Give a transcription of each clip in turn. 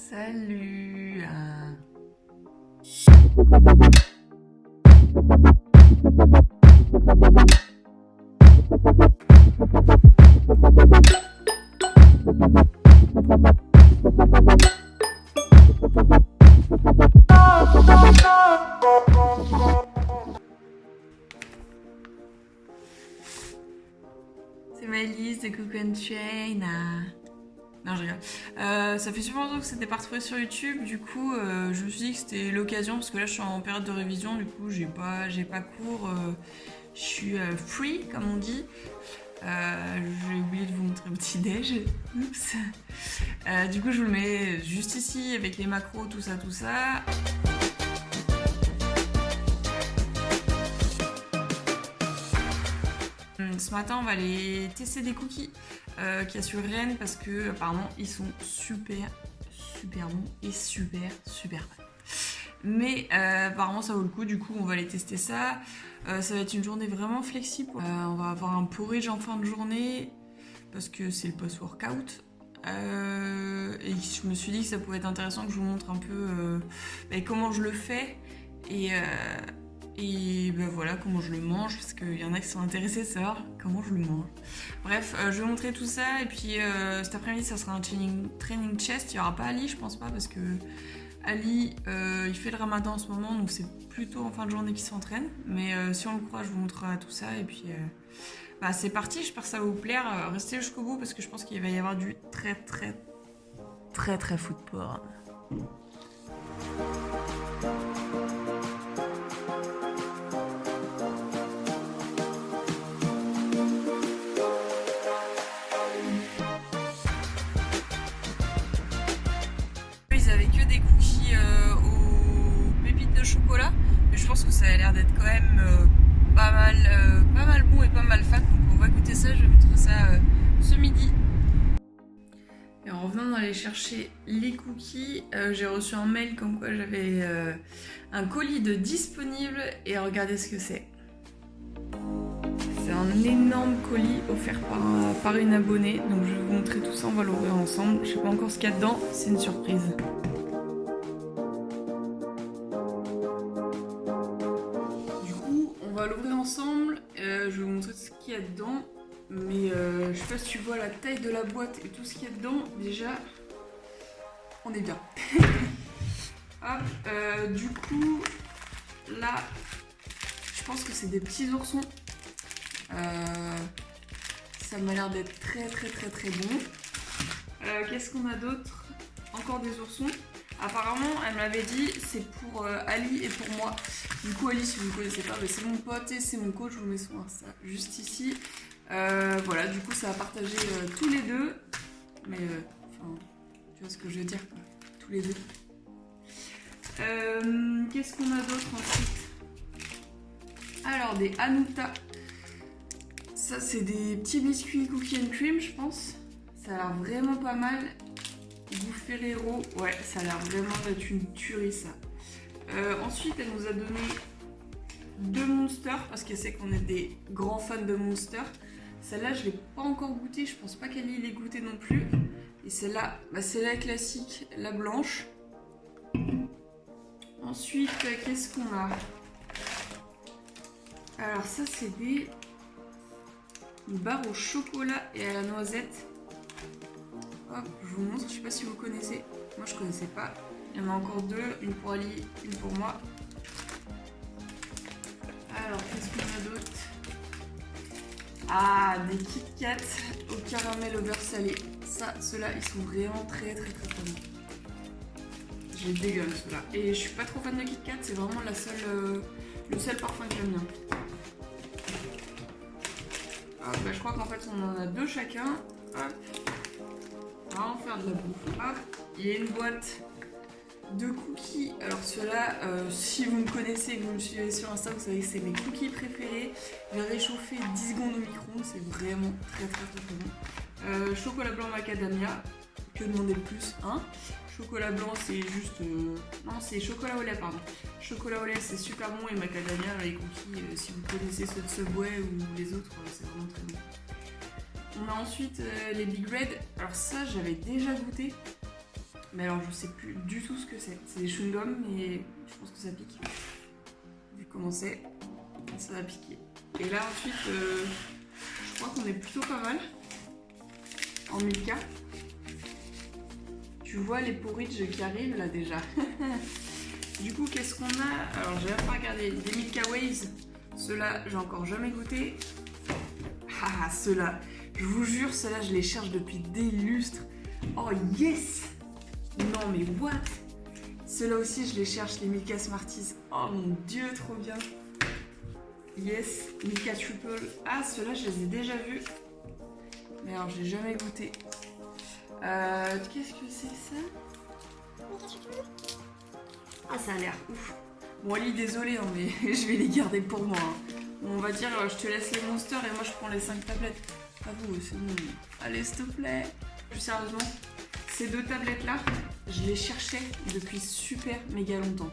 Salut. C'est Maëlys de Cook and Chain. Non, je rigole. Ça fait super longtemps que c'était pas retrouvé sur YouTube, du coup je me suis dit que c'était l'occasion parce que là je suis en période de révision, du coup j'ai pas cours, je suis free comme on dit. J'ai oublié de vous montrer mon petit déj. Oups. Du coup je vous le mets juste ici avec les macros, tout ça. Ce matin, on va aller tester des cookies qu'il y a sur Rennes parce que apparemment ils sont super bons et super bons. Mais apparemment ça vaut le coup, du coup on va aller tester ça. Ça va être une journée vraiment flexible. On va avoir un porridge en fin de journée parce que c'est le post-workout. Et je me suis dit que ça pouvait être intéressant que je vous montre un peu comment je le fais et ben voilà comment je le mange, parce qu'il y en a qui sont intéressés de savoir comment je le mange. Bref, je vais vous montrer tout ça, et puis cet après-midi ça sera un training chest. Il n'y aura pas Ali, je pense pas, parce que Ali il fait le ramadan en ce moment, donc c'est plutôt en fin de journée qu'il s'entraîne. Mais si on le croit, je vous montrerai tout ça, et puis c'est parti, j'espère que ça va vous plaire. Restez jusqu'au bout parce que je pense qu'il va y avoir du très food porn. Ils avaient que des cookies aux pépites de chocolat, mais je pense que ça a l'air d'être quand même pas mal bon et pas mal fat, donc on va goûter ça. Je vais montrer ça ce midi. Et en revenant d'aller chercher les cookies, j'ai reçu un mail comme quoi j'avais un colis de disponible, et regardez ce que c'est. C'est un énorme colis offert par une abonnée, donc je vais vous montrer tout ça, on va l'ouvrir ensemble. Je sais pas encore ce qu'il y a dedans, c'est une surprise. Du coup, on va l'ouvrir ensemble, je vais vous montrer ce qu'il y a dedans, mais je sais pas si tu vois la taille de la boîte et tout ce qu'il y a dedans, déjà, on est bien. Hop, du coup, là, je pense que c'est des petits oursons. Ça m'a l'air d'être très bon. Qu'est-ce qu'on a d'autre? Encore des oursons. Apparemment, elle m'avait dit c'est pour Ali et pour moi. Du coup, Ali, si vous ne connaissez pas, c'est mon pote et c'est mon coach. Je vous mets son Insta juste ici. Voilà, du coup, ça va partager tous les deux. Mais, tu vois ce que je veux dire, quoi. Tous les deux. Qu'est-ce qu'on a d'autre ensuite? Alors, des Hanuta. Ça, c'est des petits biscuits cookies and cream, je pense. Ça a l'air vraiment pas mal. Du Ferrero. Ouais, ça a l'air vraiment d'être une tuerie, ça. Ensuite, elle nous a donné 2 Monster, parce qu'elle sait qu'on est des grands fans de Monster. Celle-là, je ne l'ai pas encore goûtée. Je pense pas qu'elle l'ait goûtée non plus. Et celle-là, c'est la classique, la blanche. Ensuite, qu'est-ce qu'on a? Alors ça, c'est une barre au chocolat et à la noisette. Hop, je vous montre, je sais pas si vous connaissez. Moi je connaissais pas. Il y en a encore 2, une pour Ali, une pour moi. Alors qu'est-ce qu'on a d'autre? Ah, des Kit Kat au caramel au beurre salé. Ça, ceux-là, ils sont vraiment très bons. Je les dégueule ceux-là. Et je suis pas trop fan de Kit Kat, c'est vraiment le seul parfum que j'aime bien. Je crois qu'en fait on en a 2 chacun. Hop. On va en faire de la bouffe. Hop. Il y a une boîte de cookies. Alors ceux-là, si vous me connaissez et que vous me suivez sur Insta, vous savez que c'est mes cookies préférés. Je vais réchauffer 10 secondes au micro-ondes, c'est vraiment très bon. Chocolat blanc macadamia, que demander de plus, hein? Chocolat blanc, c'est juste... Non, c'est chocolat au lait, pardon. Chocolat au lait, c'est super bon, et macadamia, les cookies, si vous connaissez ceux de Subway ou les autres, c'est vraiment très bon. On a ensuite les Big Red. Alors ça, j'avais déjà goûté, Mais alors je sais plus du tout ce que c'est. C'est des chewing-gums, mais je pense que ça pique. Vu comment c'est, ça va piquer. Et là ensuite, je crois qu'on est plutôt pas mal en Milka. Tu vois les porridge qui arrivent là déjà. Du coup, qu'est-ce qu'on a? Alors j'ai pas regardé. Des Milka Ways. Ceux-là, j'ai encore jamais goûté. Ah, ceux-là, je vous jure, ceux-là, je les cherche depuis des lustres. Oh yes! Non mais what? Ceux-là aussi, je les cherche, les Milka Smarties. Oh mon dieu, trop bien. Yes, Milka Triple. Ah, ceux-là, je les ai déjà vus. Mais alors, j'ai jamais goûté. Qu'est-ce que c'est ça? Ah, ça a l'air ouf. Bon, Ali, désolé, hein, mais je vais les garder pour moi. Hein. Bon, on va dire, je te laisse les monsters et moi, je prends les 5 tablettes. À vous, c'est bon. Allez, s'il te plaît. Plus sérieusement, ces 2 tablettes-là, je les cherchais depuis super méga longtemps.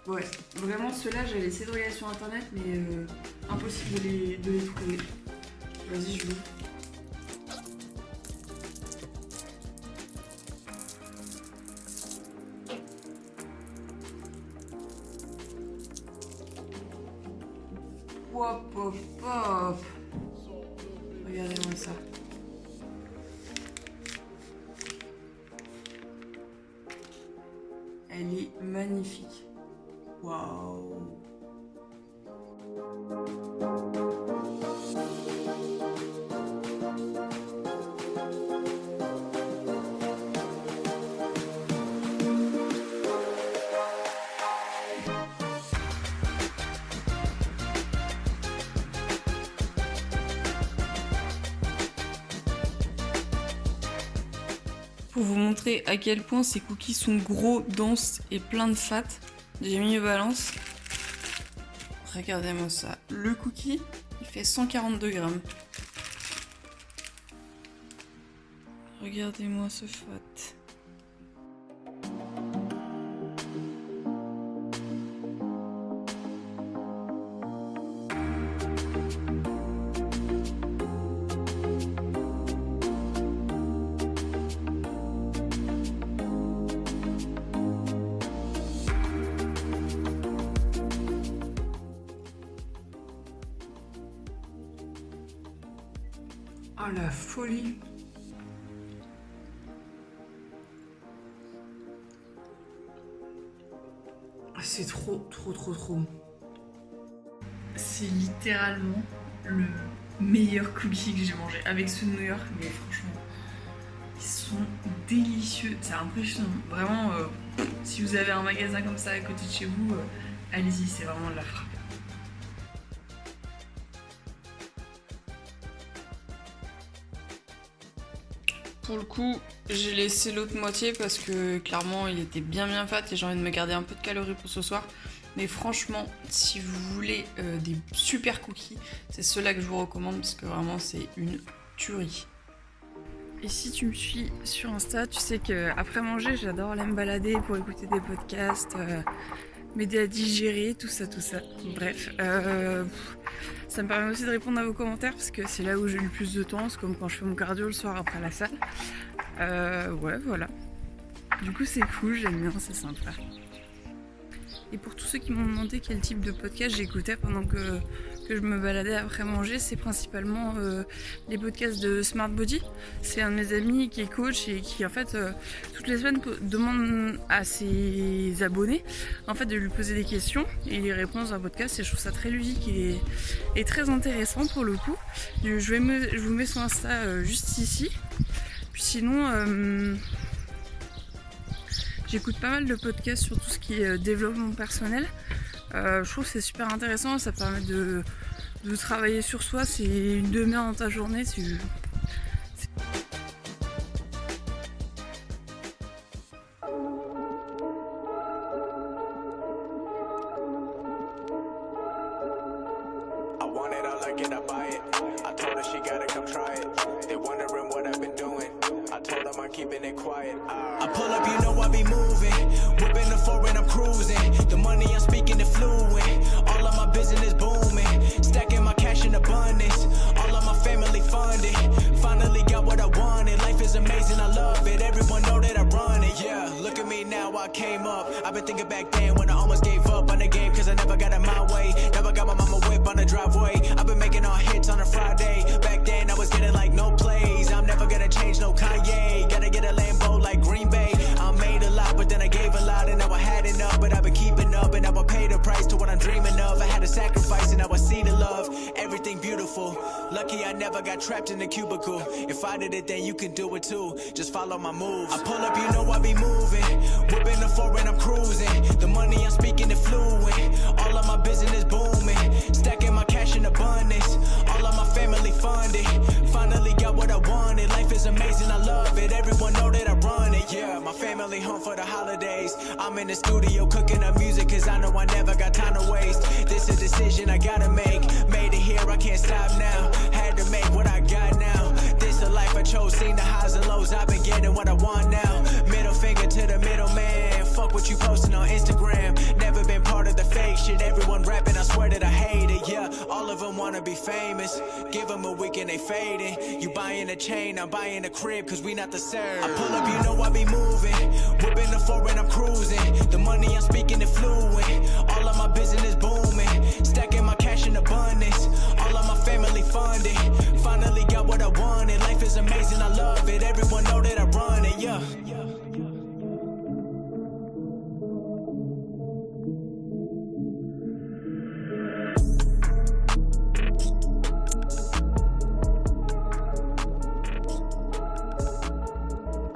Ouais, vraiment, ceux-là, j'avais essayé de regarder sur internet, mais impossible de les trouver. Vas-y, je veux. Hop, hop, hop. Regardez-moi ça. Elle est magnifique. Waouh. Pour vous montrer à quel point ces cookies sont gros, denses et pleins de fat, j'ai mis une balance. Regardez-moi ça. Le cookie, il fait 142 grammes. Regardez-moi ce fat. Oh la folie! C'est trop bon. C'est littéralement le meilleur cookie que j'ai mangé avec ceux de New York, mais franchement, ils sont délicieux. C'est impressionnant. Vraiment, si vous avez un magasin comme ça à côté de chez vous, allez-y, c'est vraiment de la frappe. Pour le coup, j'ai laissé l'autre moitié parce que clairement il était bien fat et j'ai envie de me garder un peu de calories pour ce soir. Mais franchement, si vous voulez des super cookies, c'est ceux-là que je vous recommande parce que vraiment c'est une tuerie. Et si tu me suis sur Insta, tu sais qu'après manger, j'adore aller me balader pour écouter des podcasts, m'aider à digérer, tout ça. Bref, ça me permet aussi de répondre à vos commentaires parce que c'est là où j'ai le plus de temps, c'est comme quand je fais mon cardio le soir après la salle. Ouais, voilà. Du coup, c'est cool, j'aime bien, c'est sympa. Et pour tous ceux qui m'ont demandé quel type de podcast j'écoutais pendant que je me baladais après manger, c'est principalement les podcasts de Smart Body. C'est un de mes amis qui est coach et qui en fait toutes les semaines demande à ses abonnés en fait de lui poser des questions et il répond dans un podcast et je trouve ça très ludique et très intéressant pour le coup. Je vous mets son Insta juste ici. Puis sinon j'écoute pas mal de podcasts sur tout ce qui est développement personnel. Je trouve que c'est super intéressant, ça permet de travailler sur soi, c'est une demi-heure dans ta journée. Keeping it quiet. I pull up, you know I be moving. Whipping the foreign, I'm cruising. The money I'm speaking is fluent. All of my business booming. Stacking my cash in abundance. All of my family funded. Finally got what I wanted. Life is amazing, I love it. Everyone knows Yeah, look at me now, I came up. I've been thinking back then when I almost gave up on the game, cause I never got in my way. Never got my mama whip on the driveway. I've been making all hits on a Friday. Back then I was getting like no plays. I'm never gonna change, no Kanye. Gotta get a Lambo like Green Bay. I made a lot, but then I gave a lot, and now I had enough. But I've been keeping up, and now I pay the price to what I'm dreaming of. I had to sacrifice, and now I see the love. Everything beautiful. Lucky I never got trapped in a cubicle. If I did it, then you can do it too. Just follow my moves. I pull up, you know I be moving. Whipping the foreign, I'm cruising. The money I'm speaking is fluent. All of my business booming. Stacking my cash in abundance. All of my family funded. Finally got what I wanted. Life is amazing, I love it. Everyone know that I run it. Yeah, my family home for the holidays. I'm in the studio cooking up music, cause I know I never got time to waste. This a decision I gotta make. Made it here, I can't stop now. Had to make what I got now. This the life I chose, seen the highs and lows. I've been getting what I want now. Middle finger to the middleman. Fuck what you posting on Instagram. Never been part of the fake shit. Everyone rapping, I swear that I hate it. Yeah, all of them wanna be famous. Give them a week and they fading. You buying a chain, I'm buying a crib, cause we not the same. I pull up, you know I be moving. Whipping the foreign, I'm cruising. The money I'm speaking is fluent. All of my business booming. Stacking my cash in abundance. All of my family funded. Finally got what I wanted. Life is amazing, I love it. Everyone know that I run it, yeah.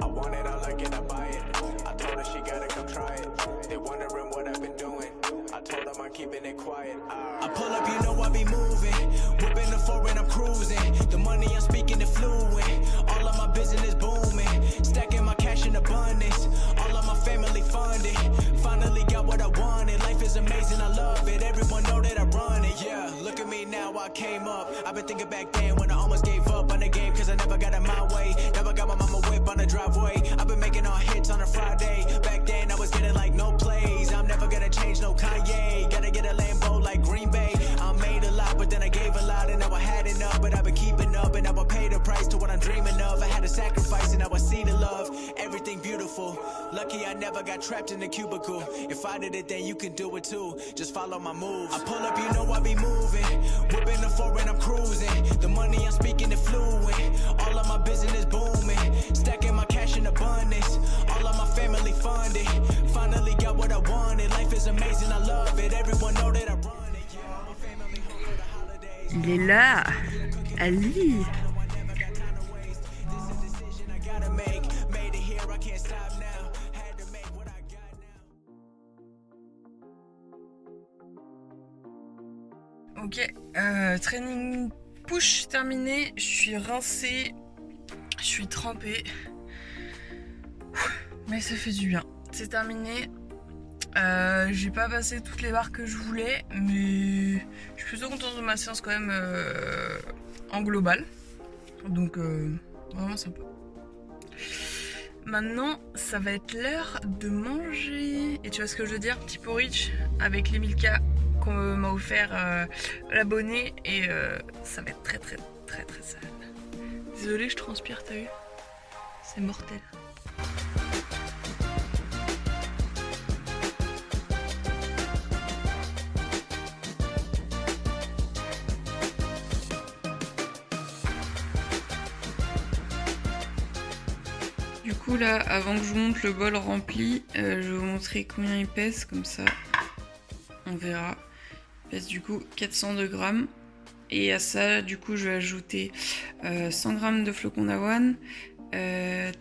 I want it, I like it, I buy it. I told her she gotta come try it. They wondering what I've been doing. I told them I'm keeping it quiet. I pull up, you know I be moving. Whipping the foreign, I'm cruising. The money I'm speaking is fluent. All of my business booming. Stacking my cash in abundance. All of my family funded. Finally got what I wanted. Life is amazing, I love it. Everyone know that I run it. Yeah, look at me now, I came up. I've been thinking back then when I almost gave up on the game, cause I never got in my way. Never got my mama whip on the driveway. I've been making all hits on a Friday. Back then I was getting like no plays. I'm never gonna change, no Kanye. Gotta get a Lambo like Green Bay. I made a lot, but then I gave a lot, and now I had enough. But I've been keeping up, and now I pay the price to what I'm dreaming of. I had to sacrifice, and now I see the love. Everything beautiful. Lucky I never got trapped in a cubicle. If I did it, then you can do it too. Just follow my moves. I pull up, you know I be moving. Whipping the foreign, I'm cruising. The money I'm speaking is fluent. All of my business booming. Stacking my cash in abundance. All of my family funded. Finally got what I wanted. Life is amazing, I love it. Everyone know that I run it. Yeah, my family home for the holidays. Il est là, Ali. Ok, training push terminé, je suis rincée, je suis trempée, mais ça fait du bien, c'est terminé. J'ai pas passé toutes les barres que je voulais, mais je suis plutôt contente de ma séance quand même en global, donc vraiment sympa. Maintenant, ça va être l'heure de manger, et tu vois ce que je veux dire, petit porridge avec les Milka qu'on m'a offert l'abonné, et ça va être très sale. Désolée, je transpire, t'as vu? C'est mortel. Du coup là, avant que je vous montre le bol rempli, je vais vous montrer combien il pèse, comme ça on verra. Il pèse du coup 402 grammes. Et à ça, du coup, je vais ajouter 100 g de flocons d'avoine,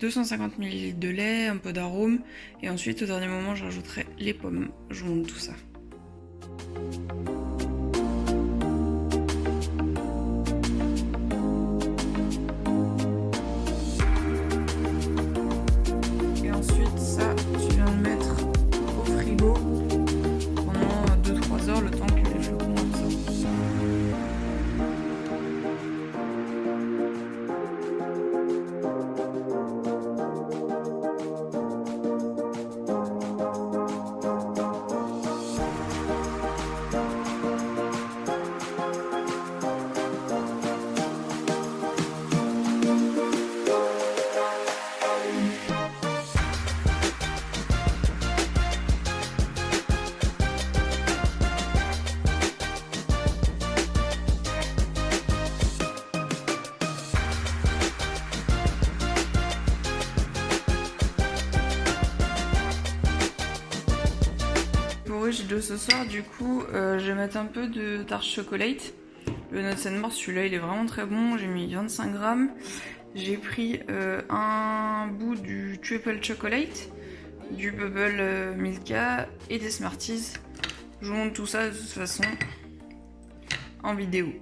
250 ml de lait, un peu d'arôme. Et ensuite, au dernier moment, je rajouterai les pommes. Je vous montre tout ça. Et ensuite, ça, tu viens le mettre au frigo pendant 2-3 heures, le temps que les flocons absorbent. j'ai deux ce soir, du coup je vais mettre un peu de dark chocolate. Le Nuts and More, celui-là il est vraiment très bon, j'ai mis 25 grammes. J'ai pris un bout du triple chocolate, du bubble Milka et des Smarties. Je vous montre tout ça de toute façon en vidéo.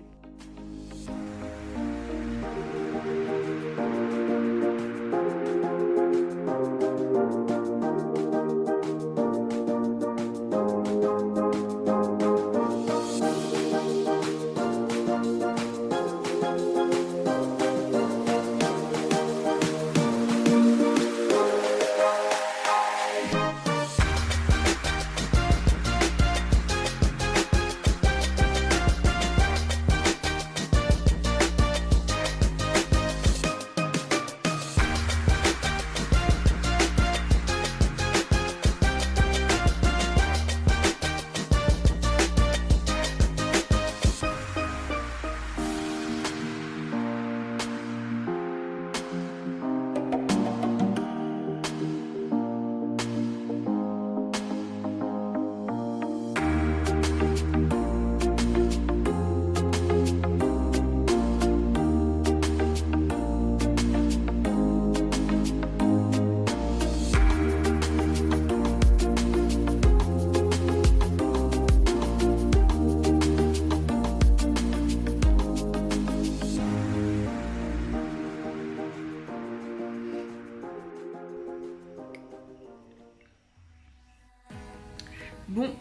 Bon,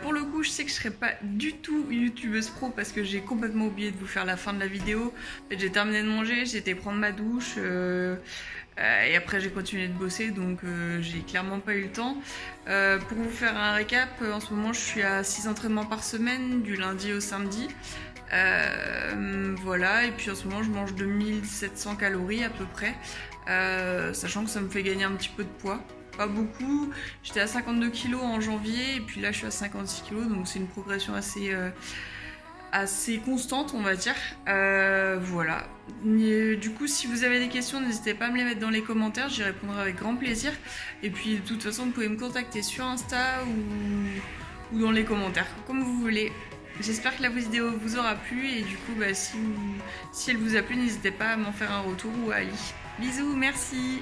pour le coup, je sais que je serai pas du tout youtubeuse pro parce que j'ai complètement oublié de vous faire la fin de la vidéo. En fait, j'ai terminé de manger, j'ai été prendre ma douche et après j'ai continué de bosser, donc j'ai clairement pas eu le temps. Pour vous faire un récap, en ce moment je suis à 6 entraînements par semaine, du lundi au samedi. Voilà, et puis en ce moment je mange 2700 calories à peu près, sachant que ça me fait gagner un petit peu de poids. Pas beaucoup, j'étais à 52 kg en janvier et puis là je suis à 56 kg, donc c'est une progression assez constante, on va dire. Voilà. Et, du coup, si vous avez des questions, n'hésitez pas à me les mettre dans les commentaires, j'y répondrai avec grand plaisir. Et puis de toute façon, vous pouvez me contacter sur Insta ou dans les commentaires, comme vous voulez. J'espère que la vidéo vous aura plu et du coup, si elle vous a plu, n'hésitez pas à m'en faire un retour ou à Ali. Bisous, merci!